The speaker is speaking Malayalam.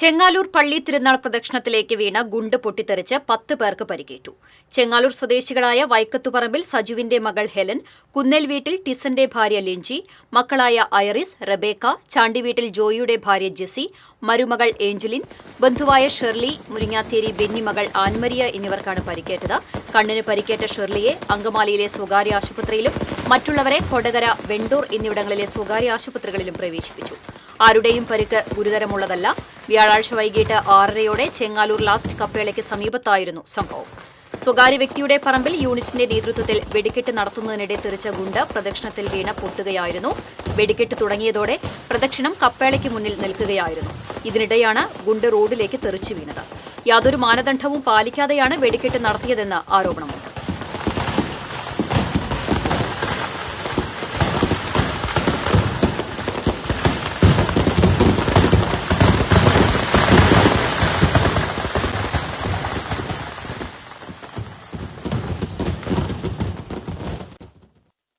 ചെങ്ങാലൂർ പള്ളി തിരുനാൾ പ്രദക്ഷിണത്തിലേക്ക് വീണ ഗുണ്ട് പൊട്ടിത്തെറിച്ച് 10 പേർക്ക് പരിക്കേറ്റു. ചെങ്ങാലൂർ സ്വദേശികളായ വൈക്കത്തുപറമ്പിൽ സജുവിന്റെ മകൾ ഹെലൻ, കുന്നേൽ വീട്ടിൽ ടിസന്റെ ഭാര്യ ലിഞ്ചി, മക്കളായ ഐറിസ്, റബേക്ക, ചാണ്ടിവീട്ടിൽ ജോയിയുടെ ഭാര്യ ജെസി, മരുമകൾ ഏഞ്ചലിൻ, ബന്ധുവായ ഷെർലി, മുരിങ്ങാത്തേരി ബെന്നി മകൾ ആൻമരിയ എന്നിവർക്കാണ് പരിക്കേറ്റത്. കണ്ണിന് പരിക്കേറ്റ ഷെർലിയെ അങ്കമാലിയിലെ സ്വകാര്യ ആശുപത്രിയിലും മറ്റുള്ളവരെ കൊടകര, വെണ്ടൂർ എന്നിവിടങ്ങളിലെ സ്വകാര്യ ആശുപത്രികളിലും പ്രവേശിപ്പിച്ചു. ആരുടെയും പരിക്ക് ഗുരുതരമുള്ളതല്ല. വ്യാഴാഴ്ച വൈകിട്ട് 6:30 ചെങ്ങാലൂർ ലാസ്റ്റ് കപ്പേളയ്ക്ക് സമീപത്തായിരുന്നു സംഭവം. സ്വകാര്യ വ്യക്തിയുടെ പറമ്പിൽ യൂണിറ്റിന്റെ നേതൃത്വത്തിൽ വെടിക്കെട്ട് നടത്തുന്നതിനിടെ തെറിച്ച ഗുണ്ട് പ്രദക്ഷിണത്തിൽ വീണ് പൊട്ടുകയായിരുന്നു. വെടിക്കെട്ട് തുടങ്ങിയതോടെ പ്രദക്ഷിണം കപ്പേളയ്ക്ക് മുന്നിൽ നിൽക്കുകയായിരുന്നു. ഇതിനിടെയാണ് ഗുണ്ട് റോഡിലേക്ക് തെറിച്ചു വീണത്. യാതൊരു മാനദണ്ഡവും പാലിക്കാതെയാണ് വെടിക്കെട്ട് നടത്തിയതെന്ന് ആരോപണമുണ്ട്.